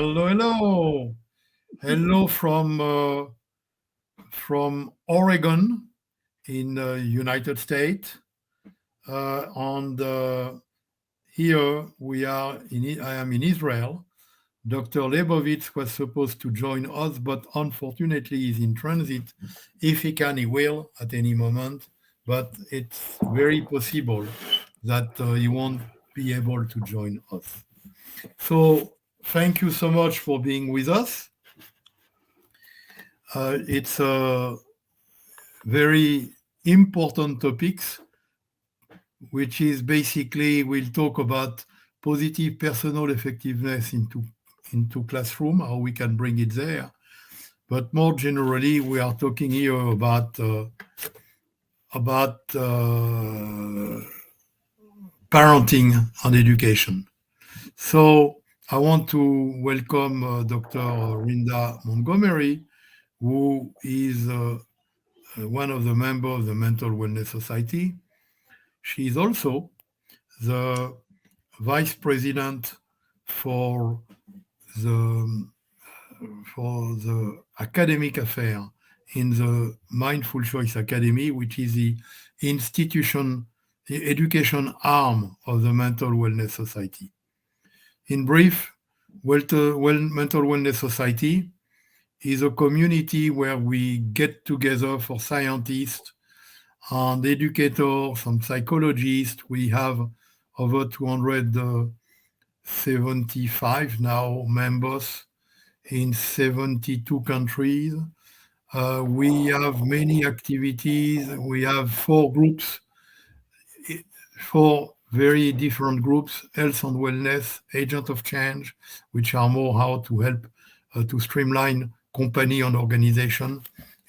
Hello, hello. Hello from Oregon in the United States. And here we are I am in Israel. Dr. Lebovitz was supposed to join us, but unfortunately he's in transit. If he can, he will at any moment. But it's very possible that he won't be able to join us. So thank you so much for being with us. It's a very important topics, which is basically we'll talk about positive personal effectiveness into classroom, how we can bring it there. But more generally, we are talking here about parenting and education. So I want to welcome Dr. Rinda Montgomery, who is one of the members of the Mental Wellness Society. She is also the vice president for the academic affair in the Mindful Choice Academy, which is the education arm of the Mental Wellness Society. In brief, Mental Wellness Society is a community where we get together for scientists and educators and psychologists. We have over 275 now members in 72 countries. We have many activities. We have four groups, four very different groups: health and wellness, agent of change, which are more how to help to streamline company and organization,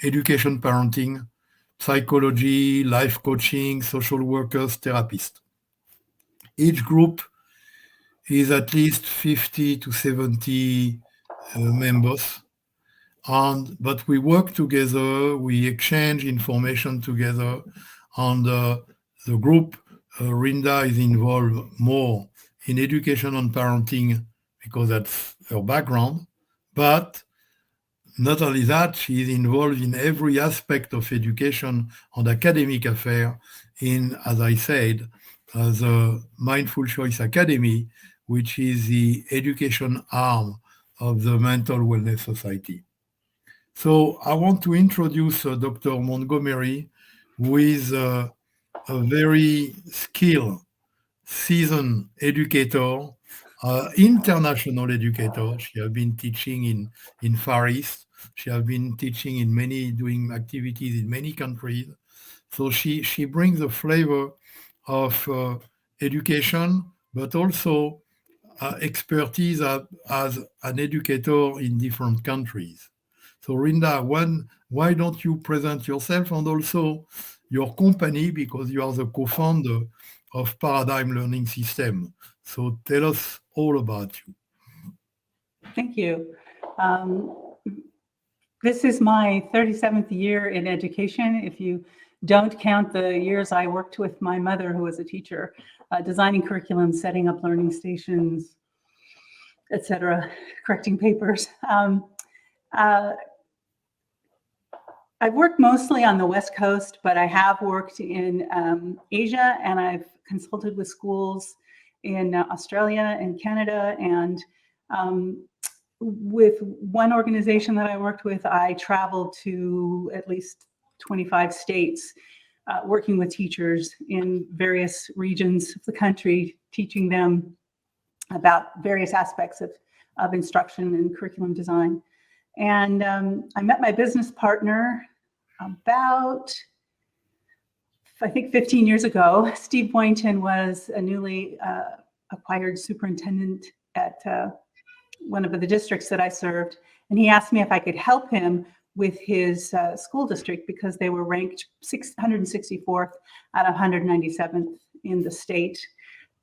education parenting, psychology, life coaching, social workers, therapists. Each group is at least 50 to 70 members. But we work together, we exchange information together, and the group, Rinda, is involved more in education and parenting because that's her background. But not only that, she is involved in every aspect of education and academic affair in, as I said, the Mindful Choice Academy, which is the education arm of the Mental Wellness Society. So I want to introduce Dr. Montgomery, who is a very skilled, seasoned educator, international educator. She has been teaching in Far East. She has been teaching doing activities in many countries. So she brings a flavor of education, but also expertise as an educator in different countries. So Rinda, why don't you present yourself and also your company, because you are the co-founder of Paradigm Learning System. So tell us all about you. Thank you. This is my 37th year in education. If you don't count the years I worked with my mother, who was a teacher, designing curriculum, setting up learning stations, etc., correcting papers. I've worked mostly on the West Coast, but I have worked in Asia, and I've consulted with schools in Australia and Canada. And with one organization that I worked with, I traveled to at least 25 states, working with teachers in various regions of the country, teaching them about various aspects of instruction and curriculum design. And I met my business partner about, I think, 15 years ago. Steve Boynton was a newly acquired superintendent at one of the districts that I served. And he asked me if I could help him with his school district because they were ranked 664th out of 197th in the state.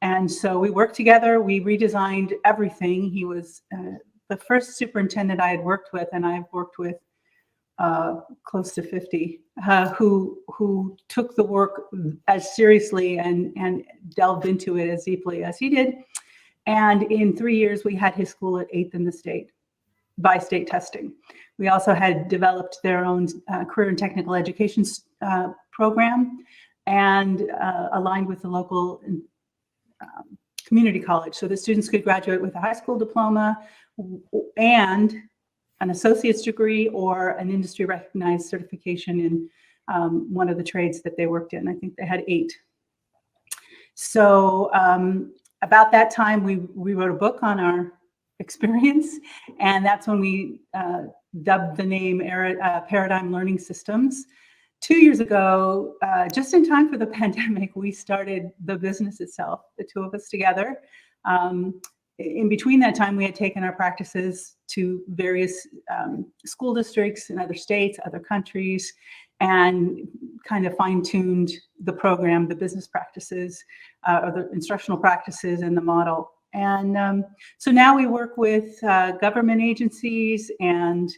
And so we worked together. We redesigned everything. He was the first superintendent I had worked with, and I've worked with close to 50 who took the work as seriously and delved into it as deeply as he did. And in 3 years, we had his school at 8th in the state by state testing. We also had developed their own career and technical education program and aligned with the local community college. So the students could graduate with a high school diploma and an associate's degree or an industry recognized certification in one of the trades that they worked in. I think they had 8. So about that time, we wrote a book on our experience, and that's when we dubbed the name Paradigm Learning Systems. 2 years ago, just in time for the pandemic, we started the business itself, the two of us together. In between that time, we had taken our practices to various school districts in other states, other countries, and kind of fine-tuned the program, the business practices, or the instructional practices and the model. And so now we work with government agencies and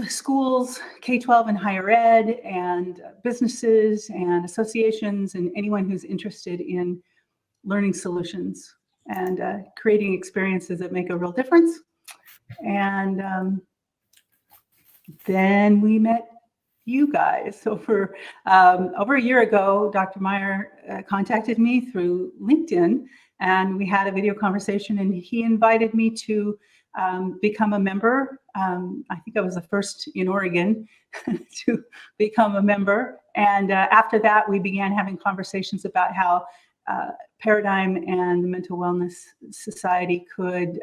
schools, K-12 and higher ed, and businesses and associations, and anyone who's interested in learning solutions and creating experiences that make a real difference. And then we met you guys. So for over a year ago, Dr. Meyer contacted me through LinkedIn, and we had a video conversation, and he invited me to become a member. I think I was the first in Oregon to become a member. And after that, we began having conversations about how Paradigm and the Mental Wellness Society could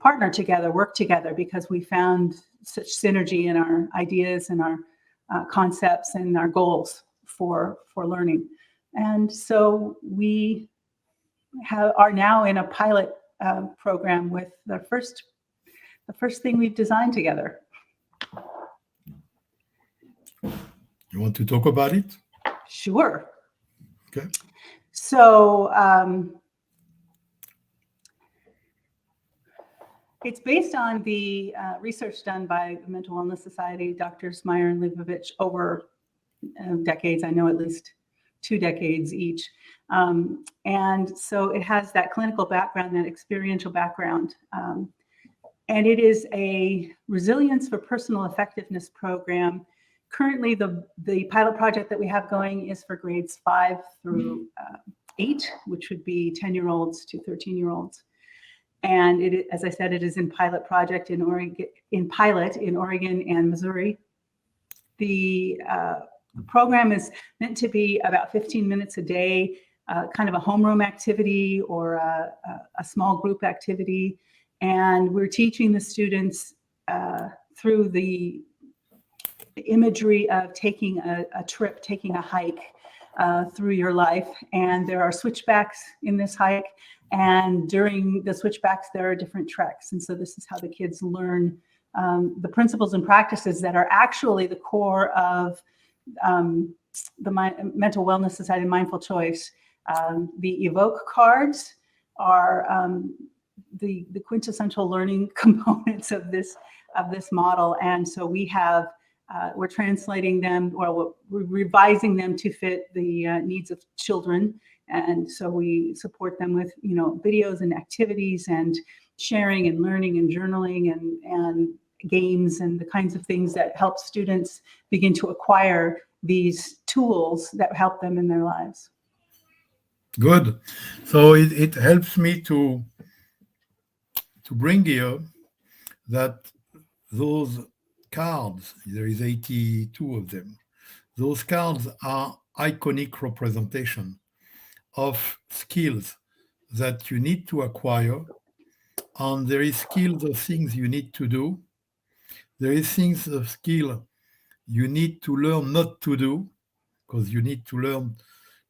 partner together, work together, because we found such synergy in our ideas and our concepts and our goals for learning. And so we are now in a pilot program with the first thing we've designed together. You want to talk about it? Sure. Okay. So it's based on the research done by the Mental Wellness Society, Drs. Meyer and Leibovich, over decades, I know at least 2 decades each. And so it has that clinical background, that experiential background. And it is a resilience for personal effectiveness program. Currently, the pilot project that we have going is for grades 5 through 8, which would be 10-year-olds to 13-year-olds. And it, as I said, it is in pilot project in Oregon, and Missouri. The program is meant to be about 15 minutes a day, kind of a homeroom activity or a small group activity. And we're teaching the students through the imagery of taking a trip, taking a hike through your life. And there are switchbacks in this hike. And during the switchbacks, there are different treks. And so this is how the kids learn the principles and practices that are actually the core of the Mental Wellness Society Mindful Choice. The Evoke cards are the quintessential learning components of this model. And so we have, we're translating them, or we're revising them to fit the needs of children. And so we support them with, videos and activities and sharing and learning and journaling and games and the kinds of things that help students begin to acquire these tools that help them in their lives. Good. So it helps me to bring here that those cards, there is 82 of them, those cards are iconic representation of skills that you need to acquire, and there is skills of things you need to do. There is things of skill you need to learn not to do, because you need to learn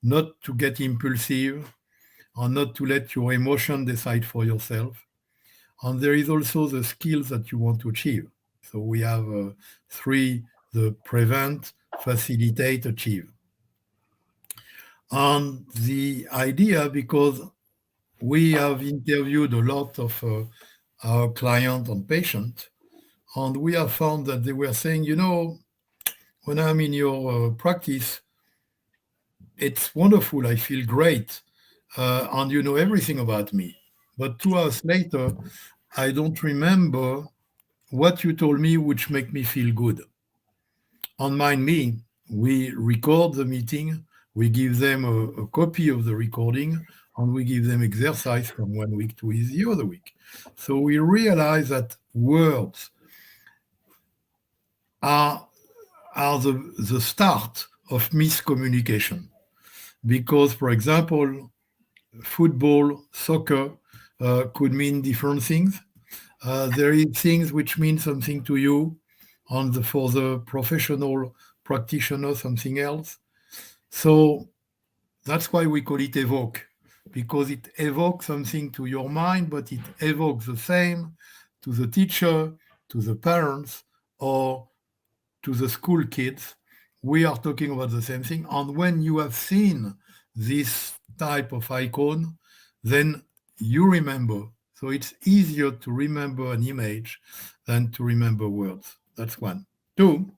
not to get impulsive or not to let your emotion decide for yourself. And there is also the skills that you want to achieve. So we have 3, the prevent, facilitate, achieve. And the idea, because we have interviewed a lot of our clients and patients, and we have found that they were saying, when I'm in your practice, it's wonderful. I feel great. and you know everything about me. But 2 hours later, I don't remember what you told me, which make me feel good. On Mind Me, we record the meeting, we give them a copy of the recording, and we give them exercise from 1 week to the other week. So we realize that words are the start of miscommunication. Because, for example, football, soccer could mean different things. There is things which mean something to you, and for the professional practitioner, something else. So that's why we call it evoke, because it evokes something to your mind, but it evokes the same to the teacher, to the parents, or to the school kids. We are talking about the same thing. And when you have seen this type of icon, then you remember. So it's easier to remember an image than to remember words. That's one. Two,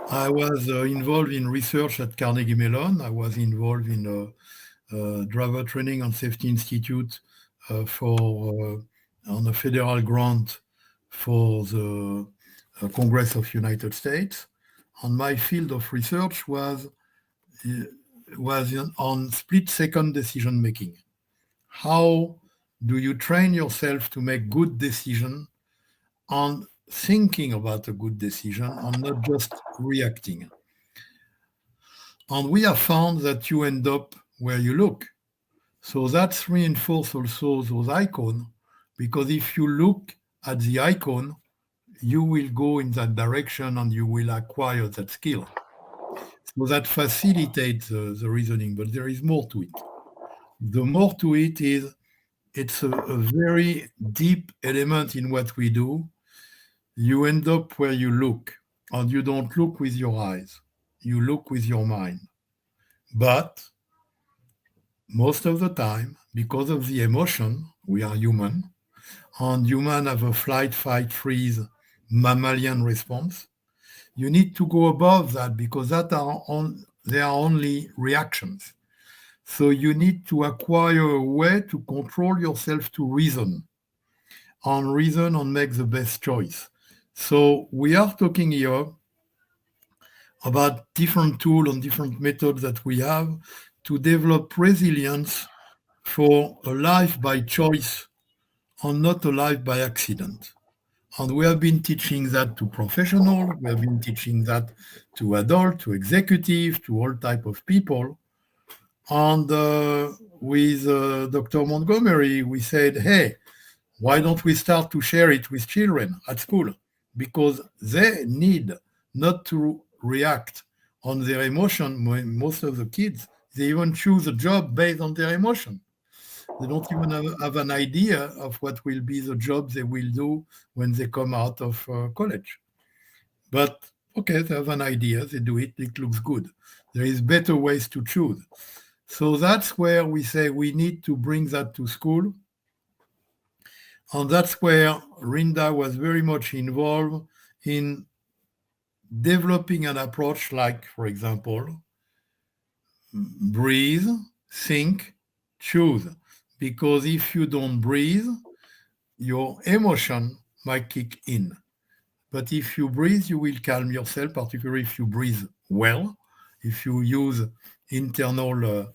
I was involved in research at Carnegie Mellon. I was involved in driver training and safety institute on a federal grant for the Congress of United States. And my field of research was on split-second decision making. How do you train yourself to make good decisions and thinking about a good decision and not just reacting? And we have found that you end up where you look. So that's reinforced also those icons, because if you look at the icon, you will go in that direction and you will acquire that skill. So that facilitates the reasoning, but there is more to it. The more to it is it's a very deep element in what we do. You end up where you look, and you don't look with your eyes. You look with your mind. But most of the time, because of the emotion, we are human, and humans have a flight, fight, freeze, mammalian response. You need to go above that, because they are only reactions. So you need to acquire a way to control yourself to reason and make the best choice. So we are talking here about different tools and different methods that we have to develop resilience for a life by choice and not a life by accident. And we have been teaching that to professionals, we have been teaching that to adults, to executives, to all type of people. And with Dr. Montgomery, we said, hey, why don't we start to share it with children at school? Because they need not to react on their emotion. Most of the kids, they even choose a job based on their emotion. They don't even have an idea of what will be the job they will do when they come out of college. But okay, they have an idea, they do it, it looks good. There is better ways to choose. So that's where we say we need to bring that to school. And that's where Rinda was very much involved in developing an approach like, for example, breathe, think, choose. Because if you don't breathe, your emotion might kick in. But if you breathe, you will calm yourself, particularly if you breathe well, if you use internal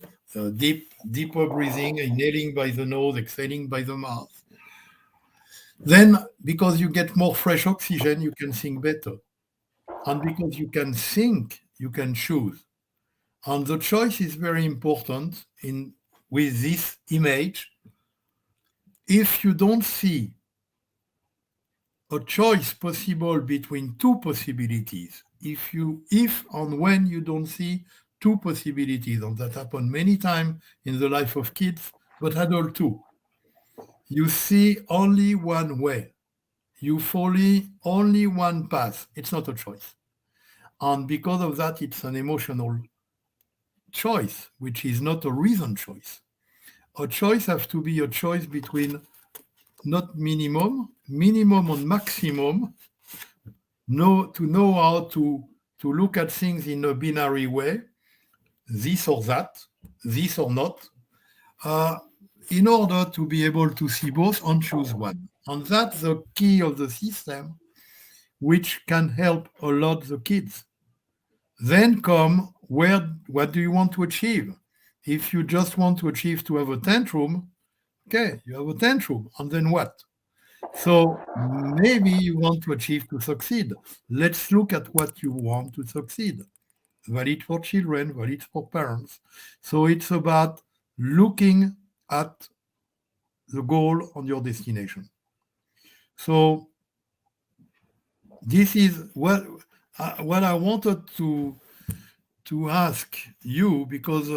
deeper breathing, inhaling by the nose, exhaling by the mouth. Then, because you get more fresh oxygen, you can think better. And because you can think, you can choose. And the choice is very important with this image. If you don't see a choice possible between two possibilities, if and when you don't see two possibilities, and that happens many times in the life of kids, but adult too, you see only one way. You follow only one path. It's not a choice. And because of that, it's an emotional choice, which is not a reason choice. A choice has to be a choice between not minimum and maximum, to know how to look at things in a binary way, this or that, this or not, in order to be able to see both and choose one. And that's the key of the system, which can help a lot the kids. Then come what do you want to achieve? If you just want to achieve to have a tantrum, okay, you have a tantrum, and then what? So maybe you want to achieve to succeed. Let's look at what you want to succeed. Valid for children, valid for parents. So it's about looking at the goal and your destination. So this is what I wanted to ask you, because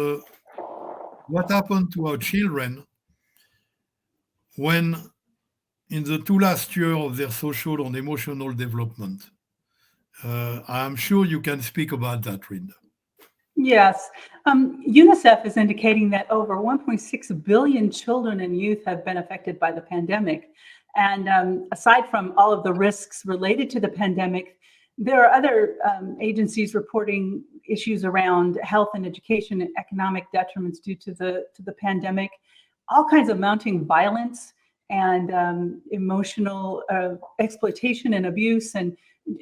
what happened to our children when in the two last years of their social and emotional development? I'm sure you can speak about that, Rinda. Yes. UNICEF is indicating that over 1.6 billion children and youth have been affected by the pandemic. And aside from all of the risks related to the pandemic, there are other agencies reporting issues around health and education and economic detriments due to the pandemic, all kinds of mounting violence and emotional exploitation and abuse, and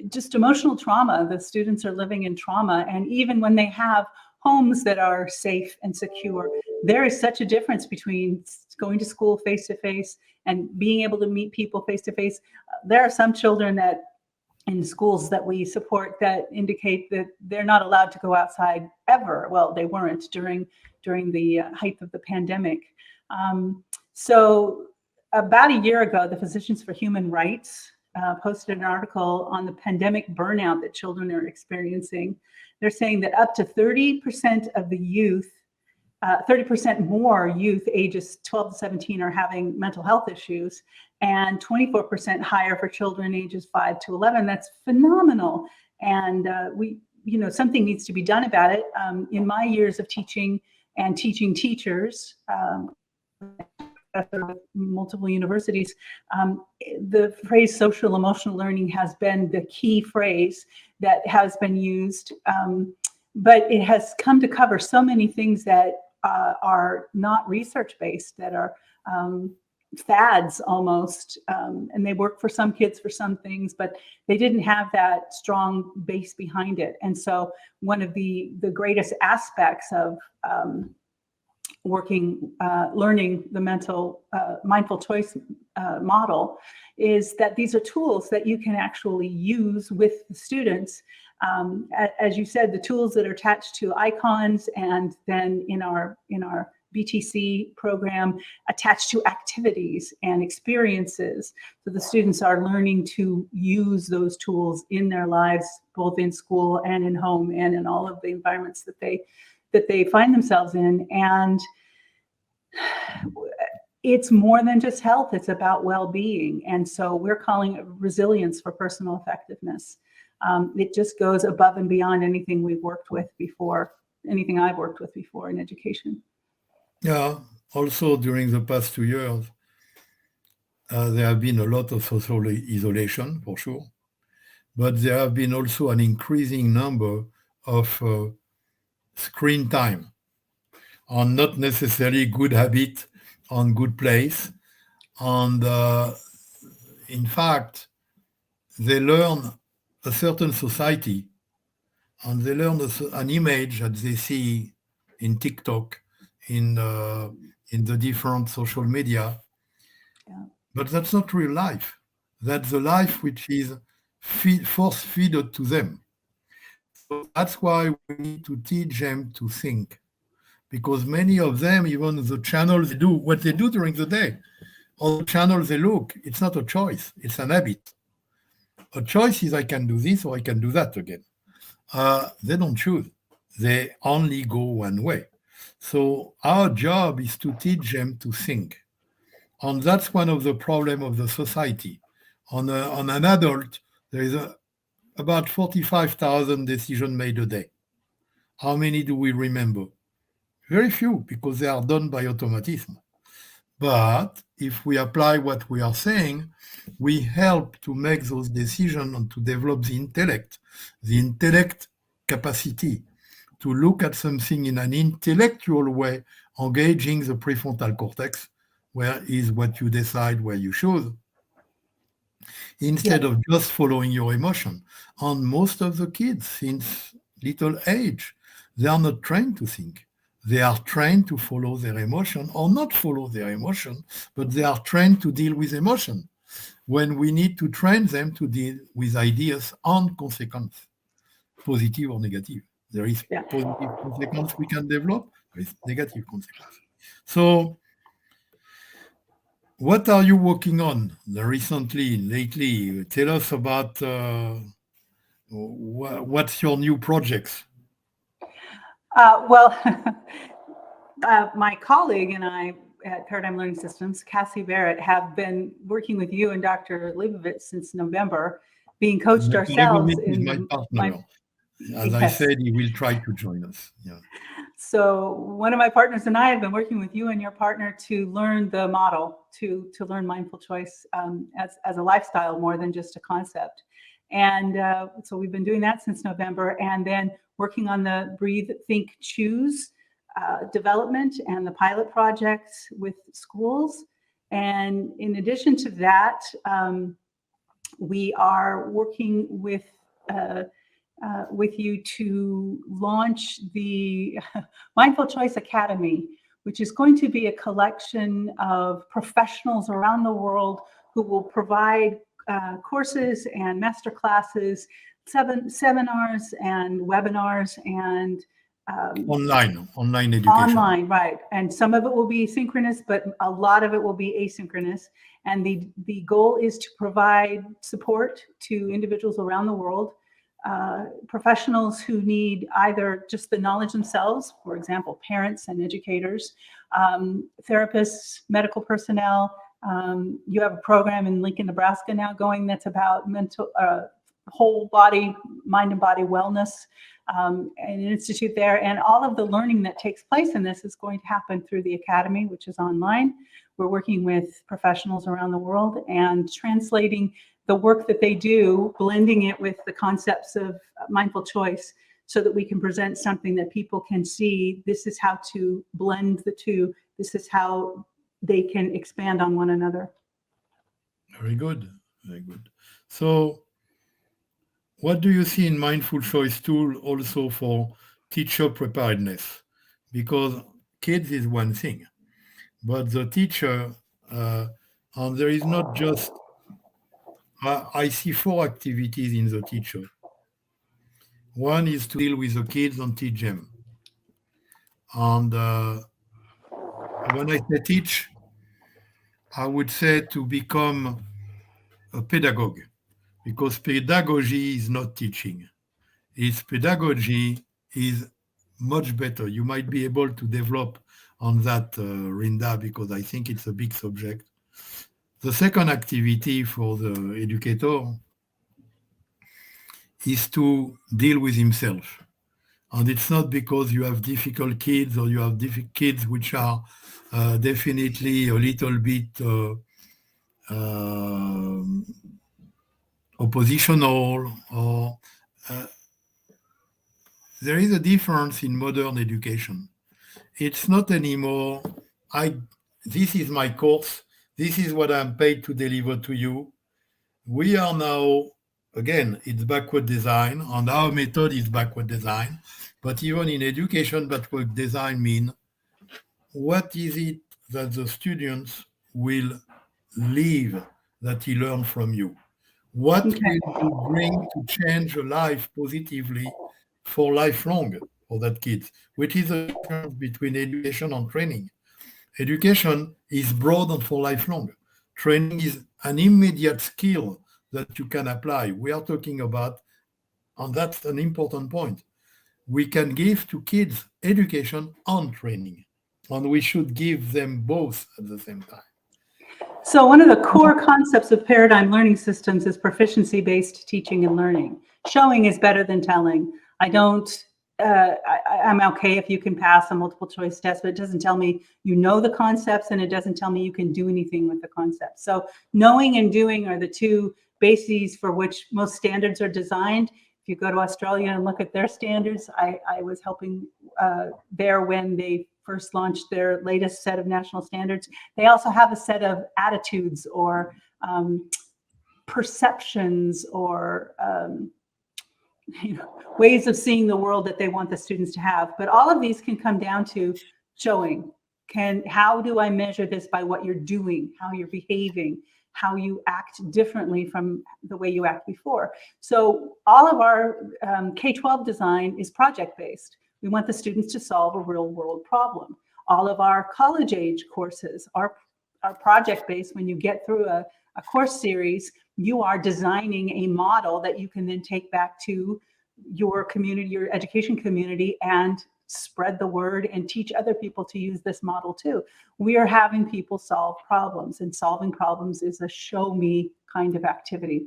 just emotional trauma. The students are living in trauma. And even when they have homes that are safe and secure, there is such a difference between going to school face-to-face and being able to meet people face-to-face. There are some children that in schools that we support that indicate that they're not allowed to go outside ever. Well, they weren't during the height of the pandemic. So about a year ago, the Physicians for Human Rights posted an article on the pandemic burnout that children are experiencing. They're saying that up to 30% of the youth, 30% more youth ages 12 to 17 are having mental health issues, and 24% higher for children ages 5 to 11. That's phenomenal. And something needs to be done about it. In my years of teaching and teaching teachers, with multiple universities, the phrase social emotional learning has been the key phrase that has been used, but it has come to cover so many things that are not research-based, that are fads almost, and they work for some kids for some things, but they didn't have that strong base behind it. And so one of the greatest aspects of learning the mindful choice model is that these are tools that you can actually use with the students. As you said, the tools that are attached to icons, and then in our BTC program attached to activities and experiences. So the students are learning to use those tools in their lives, both in school and in home and in all of the environments that they find themselves in. And it's more than just health, it's about well-being. And so we're calling it resilience for personal effectiveness. It just goes above and beyond anything we've worked with before, anything I've worked with before in education. Yeah, also during the past 2 years, there have been a lot of social isolation, for sure, but there have been also an increasing number of screen time, on not necessarily good habit, on good place. And in fact, they learn a certain society, and they learn an image that they see in TikTok, in the different social media. Yeah. But that's not real life. That's the life which is force-fed to them. So that's why we need to teach them to think. Because many of them, even the channels they do, what they do during the day, or the channels they look, it's not a choice, it's an habit. A choice is I can do this or I can do that again. They don't choose. They only go one way. So our job is to teach them to think. And that's one of the problems of the society. On an adult, there is about 45,000 decisions made a day. How many do we remember? Very few, because they are done by automatism. But if we apply what we are saying, we help to make those decisions and to develop the intellect capacity to look at something in an intellectual way, engaging the prefrontal cortex, where is what you decide, where you choose, instead of just following your emotion. And most of the kids, since little age, they are not trained to think. They are trained to follow their emotion, or not follow their emotion, but they are trained to deal with emotion, when we need to train them to deal with ideas and consequences, positive or negative. There is positive consequence we can develop, there is negative consequence. So what are you working on recently, lately? Tell us about what's your new projects? Well, my colleague and I at Paradigm Learning Systems, Cassie Barrett, have been working with you and Dr. Leibovitz since November, being coached ourselves in my partner. As I said, he will try to join us. Yeah. So one of my partners and I have been working with you and your partner to learn the model, to learn mindful choice as a lifestyle more than just a concept. And so we've been doing that since November, and then working on the Breathe, Think, Choose development and the pilot projects with schools. And in addition to that, we are working with you to launch the Mindful Choice Academy, which is going to be a collection of professionals around the world who will provide courses and master classes, seminars and webinars, and online education. Online, right. And some of it will be synchronous, but a lot of it will be asynchronous. And the goal is to provide support to individuals around the world, professionals who need either just the knowledge themselves, for example, parents and educators, therapists, medical personnel. You have a program in Lincoln, Nebraska now going that's about mental, whole body, mind and body wellness, and an institute there. And all of the learning that takes place in this is going to happen through the Academy, which is online. We're working with professionals around the world and translating the work that they do, blending it with the concepts of mindful choice, so that we can present something that people can see. This is how to blend the two. This is how they can expand on one another. Very good. Very good. So what do you see in Mindful Choice tool also for teacher preparedness? Because kids is one thing, but the teacher, and there is not just, I see 4 activities in the teacher. One is to deal with the kids and teach them. And when I say teach, I would say to become a pedagogue, because pedagogy is not teaching. Its pedagogy is much better. You might be able to develop on that, Rinda, because I think it's a big subject. The second activity for the educator is to deal with himself. And it's not because you have difficult kids or you have kids which are definitely a little bit oppositional, or there is a difference in modern education. It's not anymore, this is my course, this is what I'm paid to deliver to you. We are now, again, it's backward design, and our method is backward design. But even in education, backward design means what is it that the students will live, that he learn from you? What will you bring to change a life positively for lifelong for that kid? Which is the difference between education and training. Education is broad and for lifelong. Training is an immediate skill that you can apply. We are talking about, and that's an important point, we can give to kids education and training, and we should give them both at the same time. So one of the core concepts of Paradigm Learning Systems is proficiency-based teaching and learning. Showing is better than telling. I'm okay if you can pass a multiple choice test, but it doesn't tell me you know the concepts, and it doesn't tell me you can do anything with the concepts. So knowing and doing are the two bases for which most standards are designed. If you go to Australia and look at their standards, I was helping there when they first launched their latest set of national standards. They also have a set of attitudes or perceptions or ways of seeing the world that they want the students to have. But all of these can come down to showing, how do I measure this by what you're doing, how you're behaving, how you act differently from the way you act before. So all of our K-12 design is project-based. We want the students to solve a real-world problem. All of our college-age courses are project-based. When you get through a course series, you are designing a model that you can then take back to your community, your education community, and spread the word and teach other people to use this model too. We are having people solve problems, and solving problems is a show me kind of activity.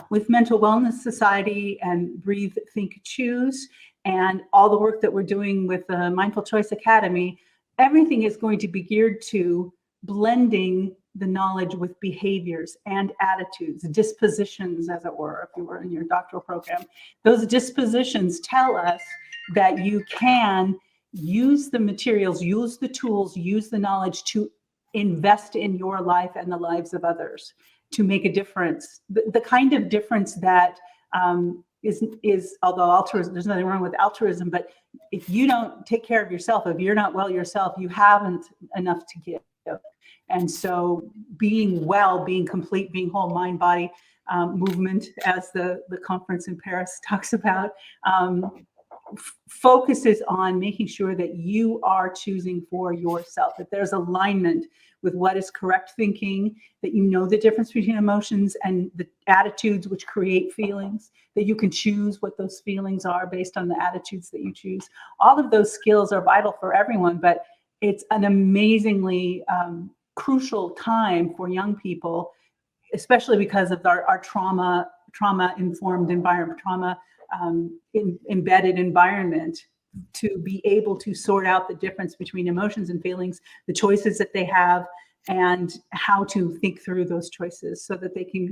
With Mental Wellness Society and Breathe, Think, Choose, and all the work that we're doing with the Mindful Choice Academy, everything is going to be geared to blending the knowledge with behaviors and attitudes, dispositions, as it were, if you were in your doctoral program. Those dispositions tell us that you can use the materials, use the tools, use the knowledge to invest in your life and the lives of others, to make a difference. The kind of difference that is, although altruism, there's nothing wrong with altruism, but if you don't take care of yourself, if you're not well yourself, you haven't enough to give. And so being well, being complete, being whole, mind, body, movement, as the conference in Paris talks about, focuses on making sure that you are choosing for yourself, that there's alignment with what is correct thinking, that you know the difference between emotions and the attitudes which create feelings, that you can choose what those feelings are based on the attitudes that you choose. All of those skills are vital for everyone, but it's an amazingly crucial time for young people, especially because of our trauma-informed environment, embedded environment, to be able to sort out the difference between emotions and feelings, the choices that they have, and how to think through those choices so that they can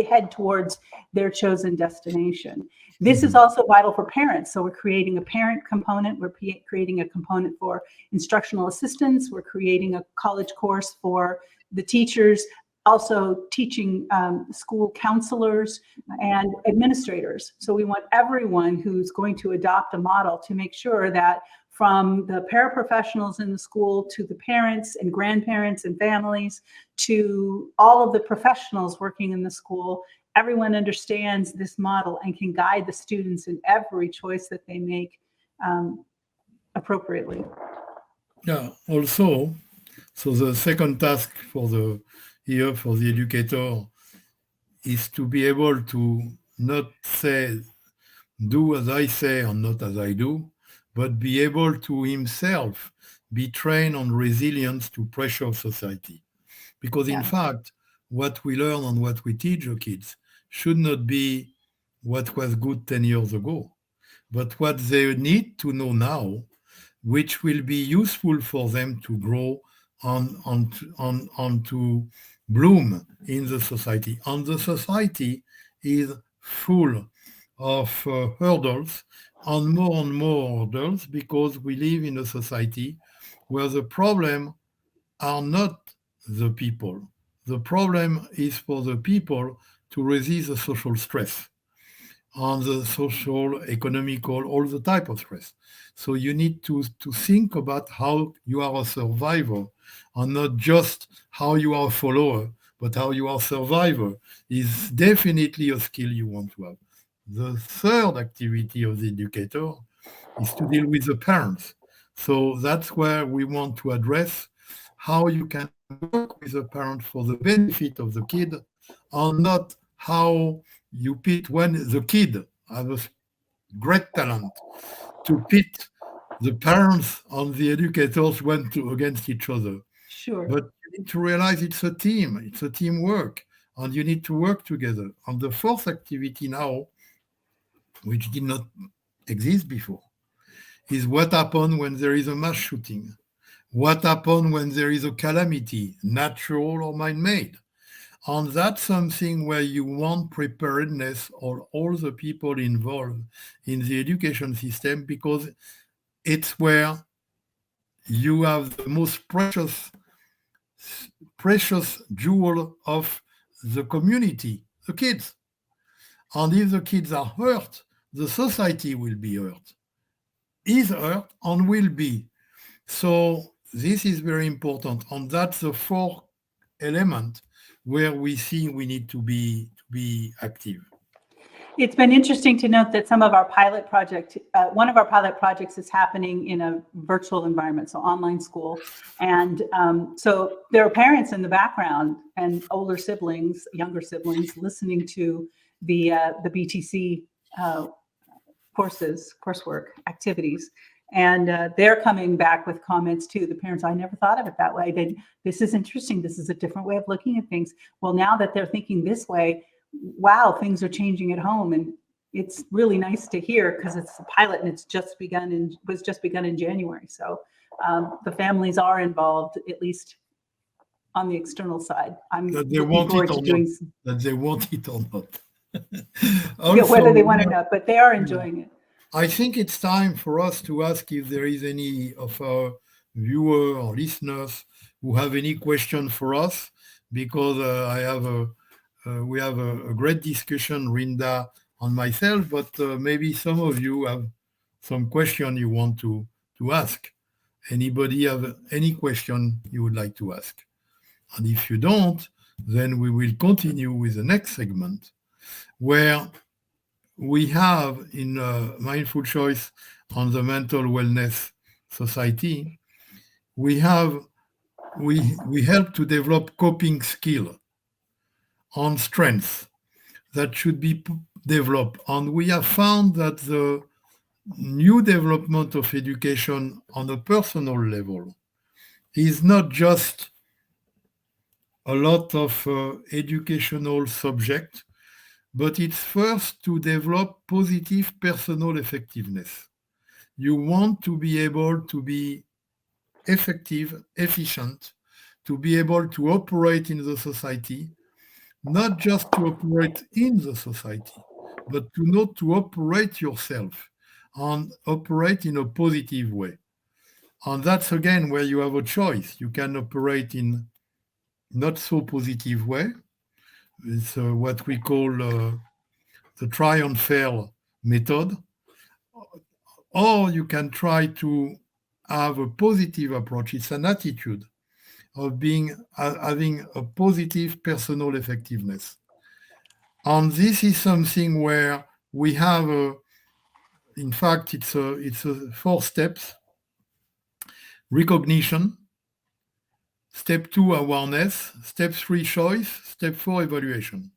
head towards their chosen destination. This is also vital for parents. So we're creating a parent component. We're creating a component for instructional assistants. We're creating a college course for the teachers, also teaching school counselors and administrators. So we want everyone who's going to adopt a model to make sure that, from the paraprofessionals in the school to the parents and grandparents and families to all of the professionals working in the school, everyone understands this model and can guide the students in every choice that they make appropriately. Yeah, also, so the second task for the educator is to be able to not say, do as I say and not as I do, but be able to himself be trained on resilience to pressure of society. Because in fact, what we learn and what we teach our kids should not be what was good 10 years ago, but what they need to know now, which will be useful for them to grow on to bloom in the society. And the society is full of hurdles, and more hurdles, because we live in a society where the problem are not the people. The problem is for the people to resist the social stress, on the social, economical, all the type of stress. So you need to think about how you are a survivor, and not just how you are a follower, but how you are a survivor is definitely a skill you want to have. The third activity of the educator is to deal with the parents. So that's where we want to address how you can work with the parent for the benefit of the kid, and not how you pit when the kid has a great talent to pit the parents and the educators against each other. Sure. But you need to realize it's a team, it's a teamwork, and you need to work together. And the fourth activity now, which did not exist before, is what happens when there is a mass shooting. What happens when there is a calamity, natural or man-made? And that's something where you want preparedness of all the people involved in the education system, because it's where you have the most precious jewel of the community, the kids. And if the kids are hurt, the society will be hurt, is hurt, and will be. So this is very important. And that's the fourth element where we see we need to be active. It's been interesting to note that some of our pilot project, one of our pilot projects is happening in a virtual environment, so online school. And so there are parents in the background and older siblings, younger siblings, listening to the BTC coursework activities. And they're coming back with comments too. The parents, I never thought of it that way. This is interesting. This is a different way of looking at things. Well, now that they're thinking this way, wow, things are changing at home. And it's really nice to hear, because it's a pilot and it's was just begun in January. So the families are involved, at least on the external side. I'm looking forward to doing that they want it or not. Also, whether they want it or not, but they are enjoying it. I think it's time for us to ask if there is any of our viewers or listeners who have any question for us, because we have a great discussion, Rinda and myself, but maybe some of you have some question you want to ask. Anybody have any question you would like to ask? And if you don't, then we will continue with the next segment, where we have in Mindful Choice on the Mental Wellness Society, we help to develop coping skill on strengths that should be developed. And we have found that the new development of education on a personal level is not just a lot of educational subject, but it's first to develop positive personal effectiveness. You want to be able to be effective, efficient, to be able to operate in the society, not just to operate in the society, but to know to operate yourself and operate in a positive way. And that's again where you have a choice. You can operate in not so positive way. It's what we call the try and fail method. Or you can try to have a positive approach. It's an attitude of having a positive personal effectiveness. And this is something where we have in fact, it's a 4 steps: recognition, step 2, awareness, step 3, choice, step 4, evaluation.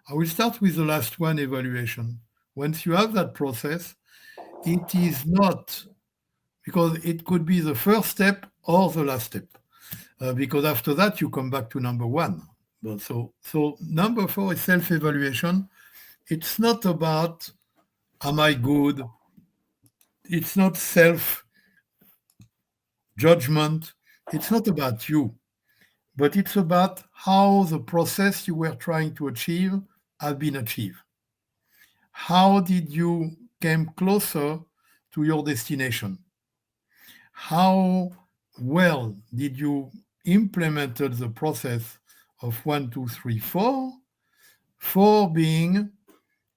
I will start with the last one, evaluation. Once you have that process, it is not, because it could be the first step or the last step, because after that you come back to number 1. But so number 4 is self-evaluation. It's not about am I good? It's not self-judgment. It's not about you, but it's about how the process you were trying to achieve has been achieved. How did you come closer to your destination? How well did you implement the process of 1, 2, 3, 4? 4 being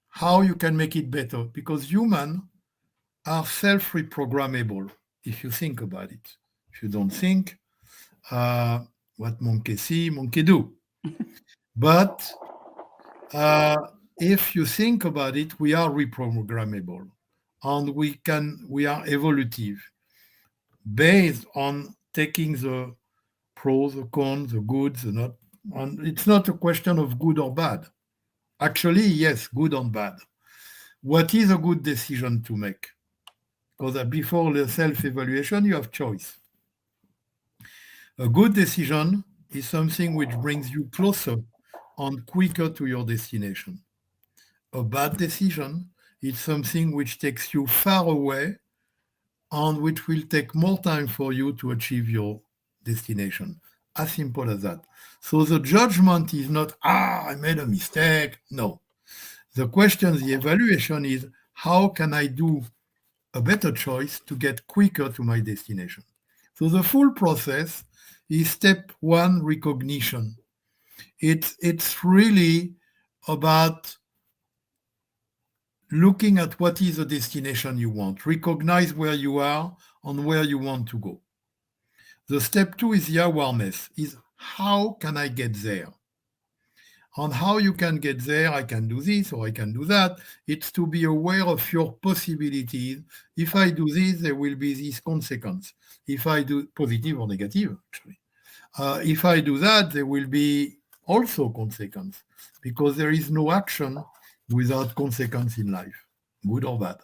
how you can make it better, because humans are self-reprogrammable if you think about it. If you don't think, what monkey see, monkey do. But if you think about it, we are reprogrammable, and we are evolutive based on taking the pros, the cons, the goods, the not. And it's not a question of good or bad. Actually, yes, good and bad. What is a good decision to make? Because before the self-evaluation, you have choice. A good decision is something which brings you closer and quicker to your destination. A bad decision is something which takes you far away and which will take more time for you to achieve your destination. As simple as that. So the judgment is not, I made a mistake. No. The question, the evaluation is, how can I do a better choice to get quicker to my destination? So the full process is step one, recognition. It's really about looking at what is the destination you want, recognize where you are and where you want to go. The step two is the awareness, is how can I get there? On how you can get there, I can do this or I can do that. It's to be aware of your possibilities. If I do this, there will be this consequence. If I do positive or negative, actually. If I do that, there will be also consequence, because there is no action without consequence in life, good or bad.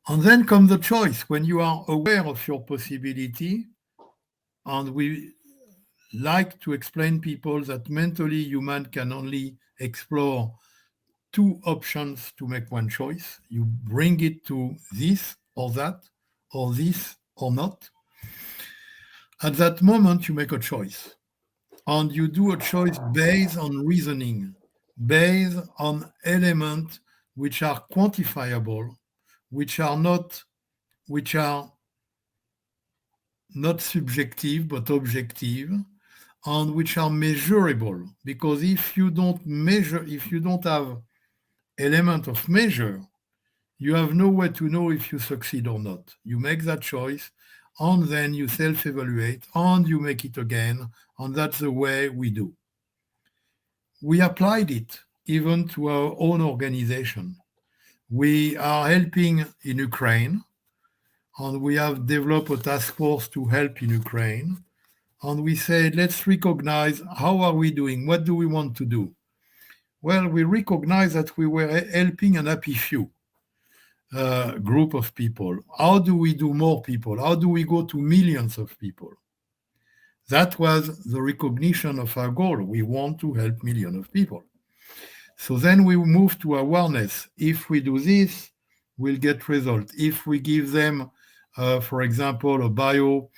And then comes the choice. When you are aware of your possibility, and we like to explain people that mentally human can only explore two options to make one choice. You bring it to this or that, or this or not. At that moment, you make a choice. And you do a choice based on reasoning, based on elements which are quantifiable, which are not subjective but objective, and which are measurable. Because if you don't measure, if you don't have element of measure, you have no way to know if you succeed or not. You make that choice, and then you self-evaluate, and you make it again, and that's the way we do. We applied it even to our own organization. We are helping in Ukraine, and we have developed a task force to help in Ukraine. And we said, let's recognize how are we doing? What do we want to do? Well, we recognize that we were helping an happy few group of people. How do we do more people? How do we go to millions of people? That was the recognition of our goal. We want to help millions of people. So then we move to awareness. If we do this, we'll get result. If we give them, for example, a bio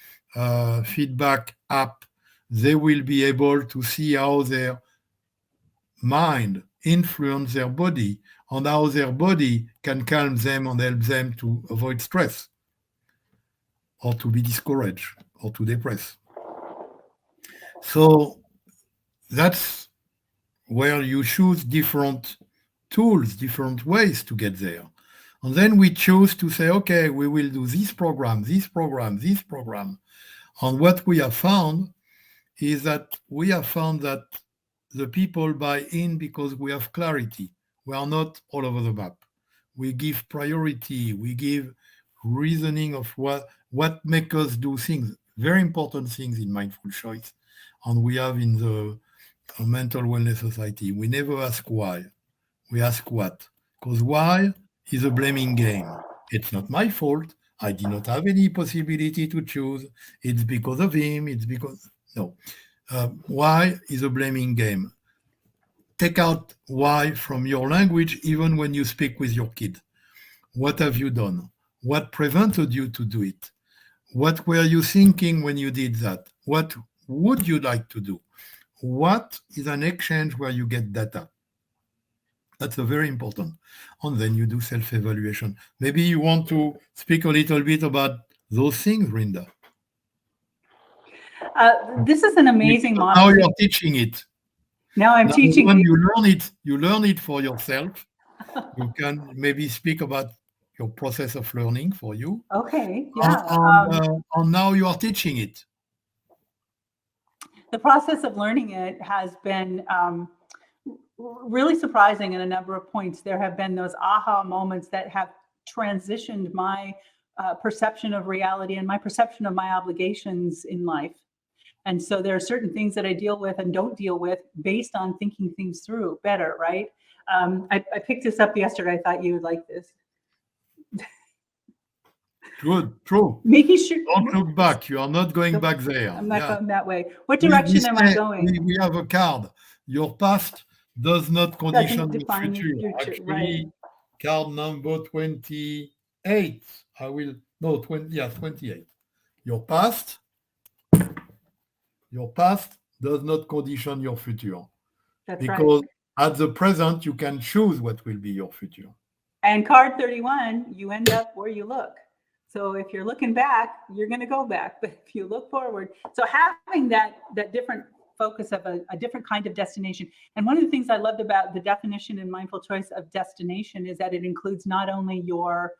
feedback app, they will be able to see how their mind influence their body, and how their body can calm them and help them to avoid stress, or to be discouraged, or to depress. So that's where you choose different tools, different ways to get there. And then we choose to say, okay, we will do this program, this program, this program. And what we have found is that the people buy in because we have clarity. We are not all over the map. We give priority. We give reasoning of what makes us do things, very important things in Mindful Choice. And we have in the Mental Wellness Society. We never ask why. We ask what. Because why is a blaming game. It's not my fault. I did not have any possibility to choose. It's because of him. It's because... No. Why is a blaming game. Take out why from your language, even when you speak with your kid. What have you done? What prevented you to do it? What were you thinking when you did that? What would you like to do? What is an exchange where you get data? That's a very important. And then you do self-evaluation. Maybe you want to speak a little bit about those things, Rinda. This is an amazing model. Now you're teaching it. Now I'm teaching. When you learn it for yourself. You can maybe speak about your process of learning for you. Okay, yeah. And now you are teaching it. The process of learning it has been really surprising in a number of points. There have been those aha moments that have transitioned my perception of reality and my perception of my obligations in life. And so there are certain things that I deal with and don't deal with based on thinking things through better, right? I picked this up yesterday. I thought you would like this. Good, true. Making sure. Don't look back. You are not going back there. I'm not going that way. What direction am I going? We have a card. Your past does not condition the future. Actually, right. Card number 28. 28. Your past Your past does not condition your future. That's right. Because at the present, you can choose what will be your future. And card 31, you end up where you look. So if you're looking back, you're going to go back. But if you look forward, so having that different focus of a different kind of destination. And one of the things I loved about the definition in Mindful Choice of destination is that it includes not only your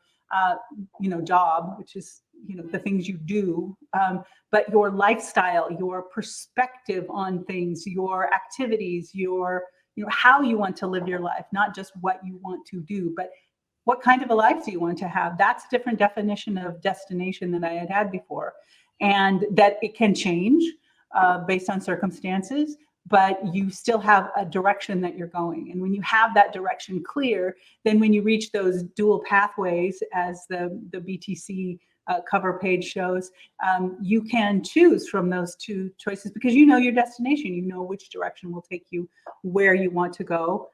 job, which is the things you do, but your lifestyle, your perspective on things, your activities, your how you want to live your life, not just what you want to do, but what kind of a life do you want to have? That's a different definition of destination than I had before. And that it can change based on circumstances, but you still have a direction that you're going. And when you have that direction clear, then when you reach those dual pathways, as the BTC cover page shows, you can choose from those two choices because you know your destination, you know which direction will take you where you want to go.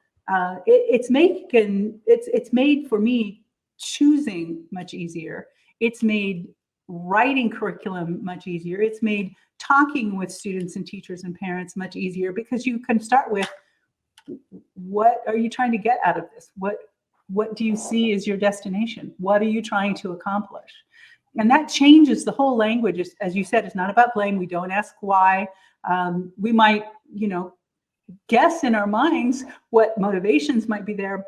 It's made for me choosing much easier. It's made writing curriculum much easier. It's made talking with students and teachers and parents much easier because you can start with, what are you trying to get out of this? What do you see as your destination? What are you trying to accomplish? And that changes the whole language. As you said, it's not about blame. We don't ask why. We might, guess in our minds what motivations might be there,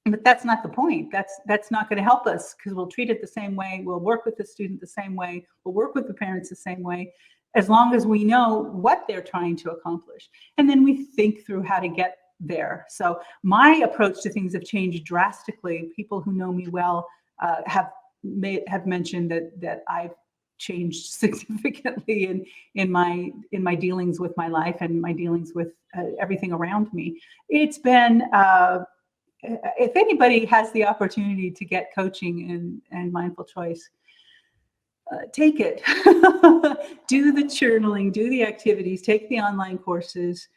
but that's not the point. That's not going to help us because we'll treat it the same way. We'll work with the student the same way. We'll work with the parents the same way, as long as we know what they're trying to accomplish. And then we think through how to get there. So my approach to things have changed drastically. People who know me well have mentioned that I've changed significantly in my dealings with my life and my dealings with everything around me. It's been if anybody has the opportunity to get coaching and mindful choice, take it. Do the journaling, do the activities, take the online courses,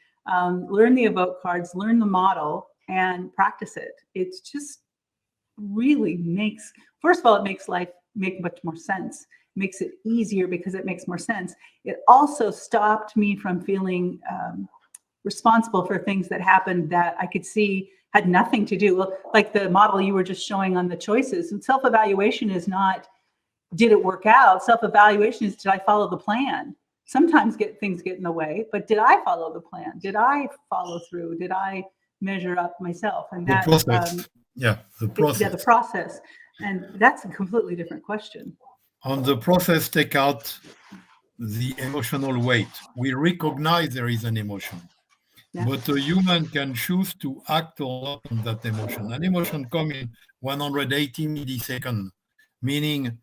learn the Evoke cards, learn the model, and practice it. It's just really makes, first of all, it makes life make much more sense. It makes it easier because it makes more sense. It also stopped me from feeling responsible for things that happened that I could see had nothing to do. Well, like the model you were just showing on the choices. And self-evaluation is not, did it work out? Self-evaluation is, did I follow the plan? Sometimes things get in the way, but did I follow the plan? Did I follow through? Did I measure up myself? And that, the process. The process. Yeah, the process. And that's a completely different question. On the process, take out the emotional weight. We recognize there is an emotion, but a human can choose to act or not on that emotion. An emotion comes in 180 milliseconds, meaning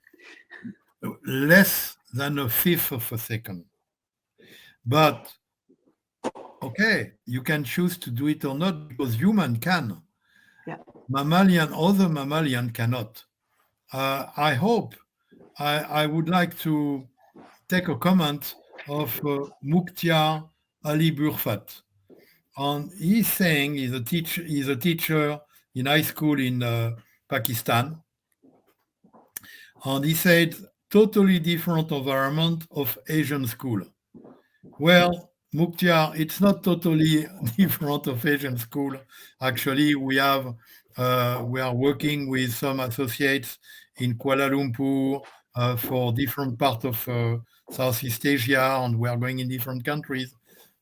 less than a fifth of a second. But okay, you can choose to do it or not because human can. Yeah. Other mammalian cannot. I hope I would like to take a comment of Mukhtar Ali Burfat. And he's saying he's a teacher in high school in Pakistan. And he said, totally different environment of Asian school. Well, Mukhtar, it's not totally different of Asian school. Actually, we are working with some associates in Kuala Lumpur for different parts of Southeast Asia, and we are going in different countries.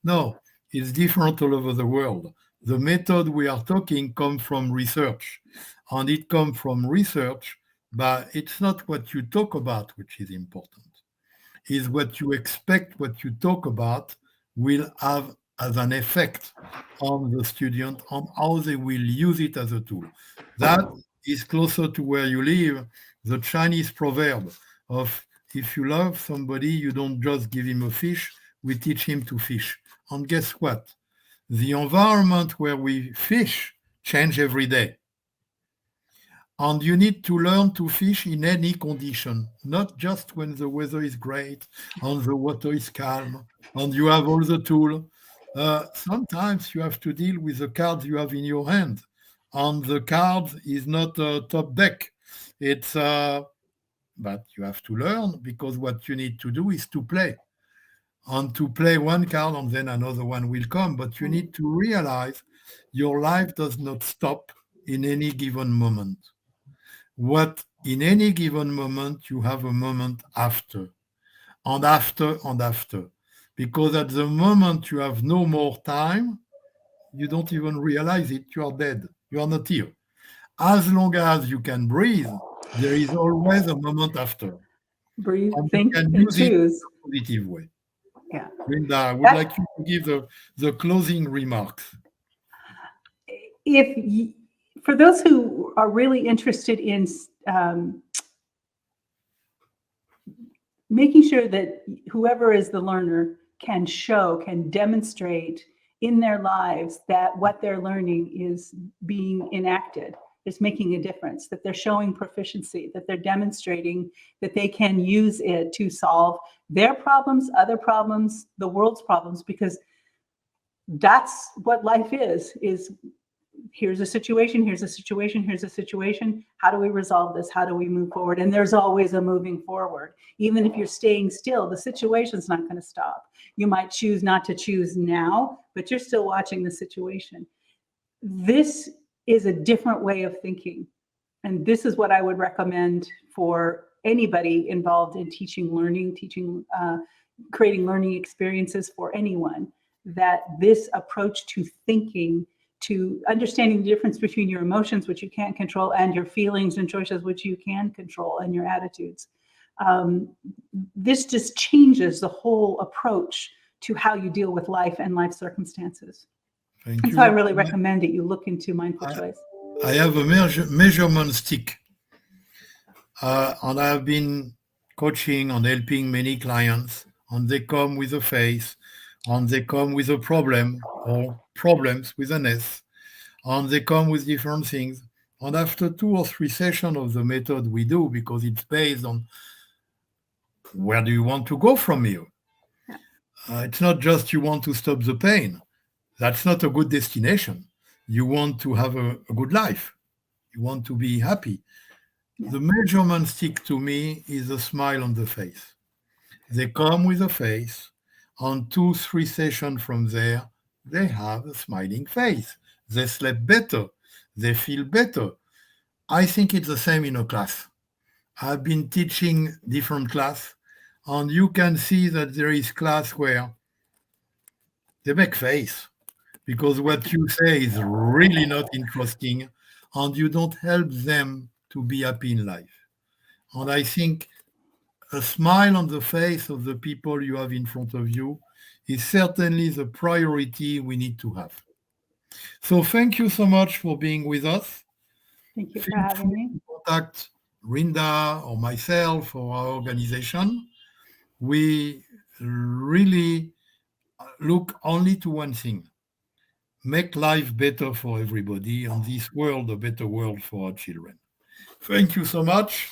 No, it's different all over the world. The method we are talking comes from research, and it comes from research, but it's not what you talk about which is important. Is what you expect, what you talk about will have as an effect on the student, on how they will use it as a tool. That is closer to where you live, the Chinese proverb of if you love somebody, you don't just give him a fish, we teach him to fish. And guess what? The environment where we fish change every day. And you need to learn to fish in any condition, not just when the weather is great and the water is calm and you have all the tools. Sometimes you have to deal with the cards you have in your hand. And the card is not a top deck. But you have to learn because what you need to do is to play. and to play one card and then another one will come. But you need to realize your life does not stop in any given moment. What in any given moment, you have a moment after, and after, and after. Because at the moment you have no more time, you don't even realize it. You are dead. You are not here. As long as you can breathe, there is always a moment after. Breathe, And you think, can and use it in choose. a positive way. Yeah. Rinda, I would That, like you to give the closing remarks. for those who are really interested in making sure that whoever is the learner can demonstrate in their lives that what they're learning is being enacted, is making a difference, that they're showing proficiency, that they're demonstrating that they can use it to solve their problems, other problems, the world's problems, because that's what life is here's a situation, here's a situation, here's a situation. How do we resolve this? How do we move forward? And there's always a moving forward. Even if you're staying still, the situation's not going to stop. You might choose not to choose now, but you're still watching the situation. This is a different way of thinking. And this is what I would recommend for anybody involved in teaching, learning, creating learning experiences for anyone, that this approach to thinking, to understanding the difference between your emotions, which you can't control, and your feelings and choices, which you can control, and your attitudes. This just changes the whole approach to how you deal with life and life circumstances. Thank and you. so I really recommend that you look into Mindful Choice. I have a measurement stick, and I have been coaching and helping many clients, and they come with a face, and they come with a problem or problems with an S, and they come with different things. And after 2 or 3 sessions of the method we do, because it's based on where do you want to go from here? It's not just you want to stop the pain. That's not a good destination. You want to have a good life. You want to be happy. The measurement stick to me is a smile on the face. They come with a face. On 2, 3 sessions from there, they have a smiling face. They sleep better. They feel better. I think it's the same in a class. I've been teaching different class, and you can see that there is class where they make face because what you say is really not interesting, and you don't help them to be happy in life. And I think a smile on the face of the people you have in front of you is certainly the priority we need to have. So thank you so much for being with us. Thank you for Feel having free me. to contact Rinda or myself or our organization. We really look only to one thing: make life better for everybody and this world a better world for our children. Thank you so much,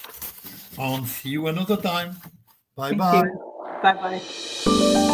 and see you another time. Bye Thank bye. you. Bye-bye.